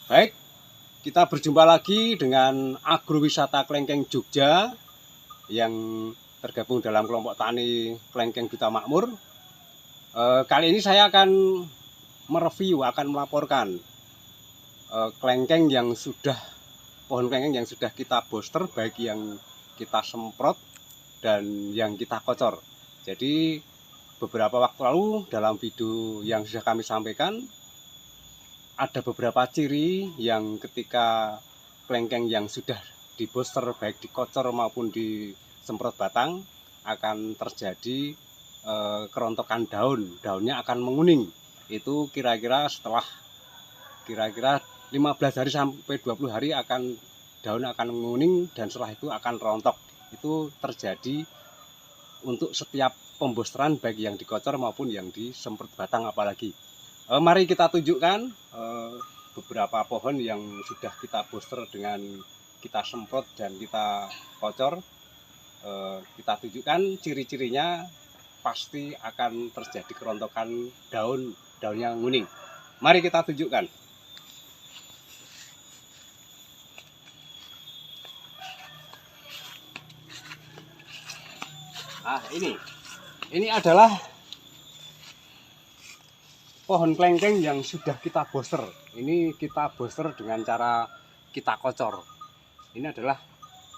Baik, kita berjumpa lagi dengan Agrowisata Klengkeng Jogja yang tergabung dalam kelompok tani Klengkeng Duta Makmur. Kali ini saya akan mereview, akan melaporkan klengkeng yang sudah, pohon klengkeng yang sudah kita booster, baik yang kita semprot dan yang kita kocor. Jadi beberapa waktu lalu dalam video yang sudah kami sampaikan, ada beberapa ciri yang ketika klengkeng yang sudah di booster baik dikocor maupun disemprot batang akan terjadi kerontokan daunnya akan menguning. Itu kira-kira setelah 15 hari sampai 20 hari daun akan menguning dan setelah itu akan rontok. Itu terjadi untuk setiap pemboosteran baik yang dikocor maupun yang disemprot batang apalagi. Mari kita tunjukkan beberapa pohon yang sudah kita booster dengan kita semprot dan kita kocor. Kita tunjukkan ciri-cirinya, pasti akan terjadi kerontokan daunnya nguning. Mari kita tunjukkan. Ini adalah pohon klengkeng yang sudah kita booster. Ini kita booster dengan cara kita kocor. Ini adalah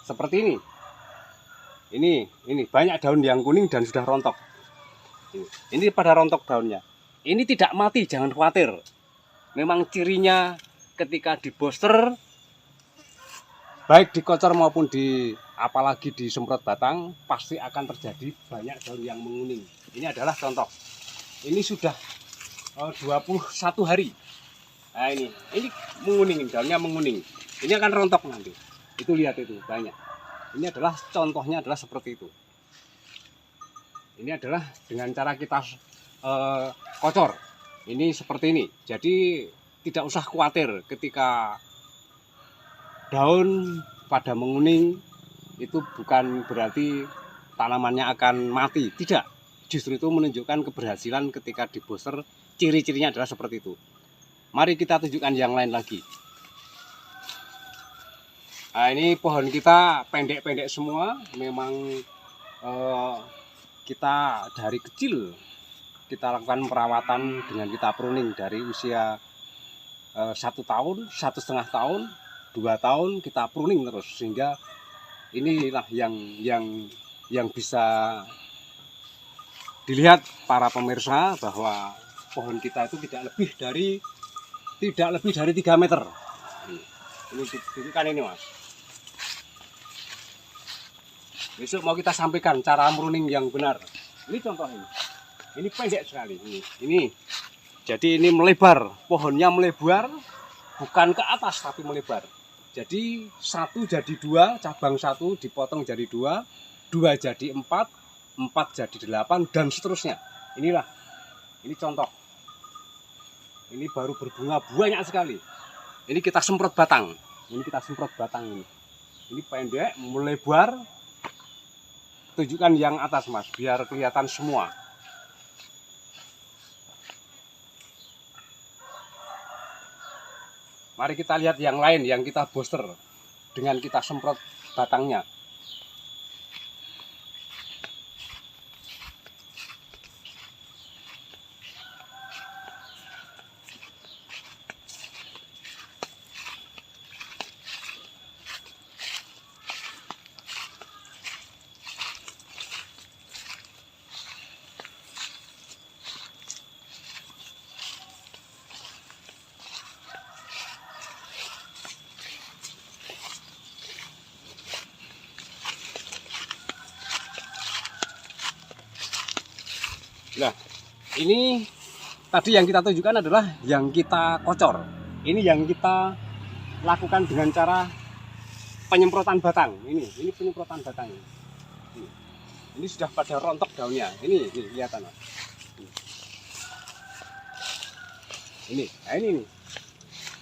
seperti ini. Ini banyak daun yang kuning dan sudah rontok. Ini pada rontok daunnya. Ini tidak mati, jangan khawatir. Memang cirinya ketika di booster, baik dikocor maupun apalagi disemprot batang, pasti akan terjadi banyak daun yang menguning. Ini adalah contoh. Ini sudah 21 hari. Nah, ini menguning, daunnya menguning. Ini akan rontok nanti. Itu lihat itu banyak. Ini adalah contohnya adalah seperti itu. Ini adalah dengan cara kita kocor. Ini seperti ini. Jadi tidak usah khawatir ketika daun pada menguning, itu bukan berarti tanamannya akan mati. Tidak. Justru itu menunjukkan keberhasilan ketika di booster. Ciri-cirinya adalah seperti itu. Mari kita tunjukkan yang lain lagi. Nah, ini pohon kita pendek-pendek semua. Memang kita dari kecil kita lakukan perawatan dengan kita pruning dari usia 1 tahun, 1,5 tahun, 2 tahun kita pruning terus, sehingga inilah yang bisa dilihat para pemirsa bahwa pohon kita itu tidak lebih dari 3 meter. Ini tunjukkan ini, Mas. Besok mau kita sampaikan cara pruning yang benar. Ini contoh ini. Ini pendek sekali. Ini. Jadi ini melebar, pohonnya melebar, bukan ke atas tapi melebar. Jadi 1 jadi 2, cabang 1 dipotong jadi 2, 2 jadi 4, 4 jadi 8 dan seterusnya. Inilah. Ini contoh. Ini baru berbunga banyak sekali. Ini kita semprot batang. Ini pendek, melebar. Tunjukkan yang atas, Mas, biar kelihatan semua. Mari kita lihat yang lain yang kita booster dengan kita semprot batangnya. Nah, ini tadi yang kita tunjukkan adalah yang kita kocor. Ini yang kita lakukan dengan cara penyemprotan batang. Ini penyemprotan batang. Ini sudah pada rontok daunnya. Ini kelihatan. Ini.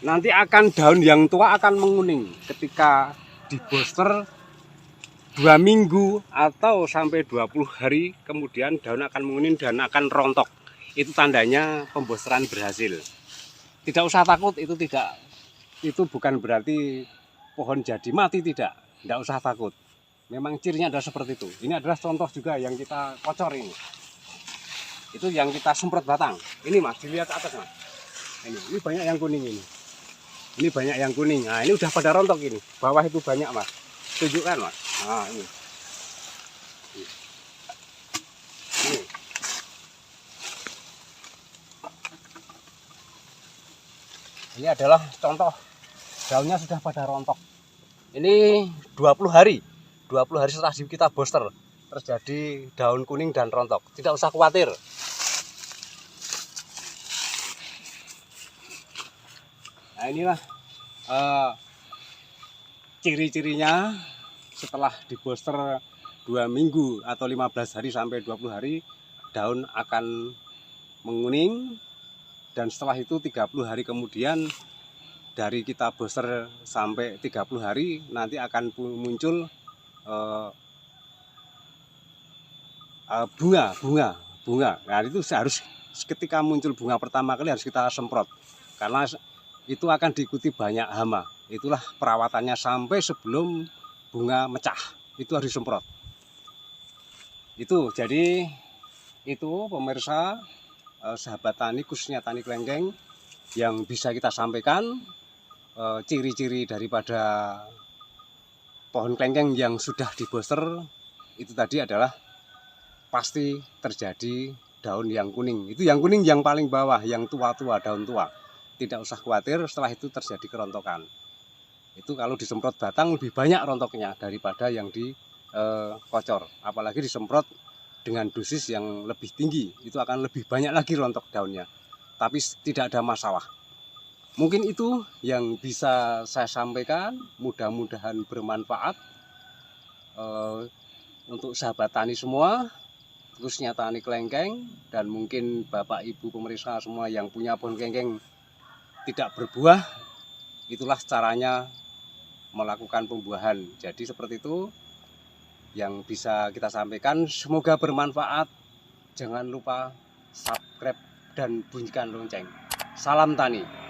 Nanti akan daun yang tua akan menguning ketika di booster 2 minggu atau sampai 20 hari kemudian daun akan menguning dan akan rontok. Itu tandanya pemboosteran berhasil. Tidak usah takut, itu tidak itu bukan berarti pohon jadi mati, tidak usah takut. Memang cirinya adalah seperti itu. Ini adalah contoh juga yang kita kocor ini. Itu yang kita semprot batang. Ini Mas, dilihat atas Mas. Ini banyak yang kuning ini. Ini banyak yang kuning. Nah, ini udah pada rontok ini. Bawah itu banyak Mas. Tunjukkan Mas. Nah, ini. Ini. Ini adalah contoh daunnya sudah pada rontok. Ini 20 hari setelah kita booster terjadi daun kuning dan rontok. Tidak usah khawatir. Nah, inilah ciri-cirinya setelah di booster 2 minggu atau 15 hari sampai 20 hari daun akan menguning. Dan setelah itu 30 hari kemudian dari kita booster sampai 30 hari nanti akan muncul bunga. Nah, itu harus ketika muncul bunga pertama kali harus kita semprot karena itu akan diikuti banyak hama. Itulah perawatannya sampai sebelum bunga mecah. Itu harus disemprot. Itu jadi itu pemirsa, sahabat tani, khususnya tani kelengkeng, yang bisa kita sampaikan ciri-ciri daripada pohon kelengkeng yang sudah di booster itu tadi adalah pasti terjadi daun yang kuning. Itu yang kuning yang paling bawah, yang tua-tua, daun tua. Tidak usah khawatir setelah itu terjadi kerontokan. Itu kalau disemprot batang lebih banyak rontoknya daripada yang di kocor. Apalagi disemprot dengan dosis yang lebih tinggi, itu akan lebih banyak lagi rontok daunnya. Tapi tidak ada masalah. Mungkin itu yang bisa saya sampaikan, mudah-mudahan bermanfaat untuk sahabat tani semua, khususnya tani kelengkeng, dan mungkin Bapak Ibu pemirsa semua yang punya pohon kelengkeng tidak berbuah, itulah caranya melakukan pembuahan. Jadi seperti itu yang bisa kita sampaikan. Semoga bermanfaat. Jangan lupa subscribe dan bunyikan lonceng. Salam tani.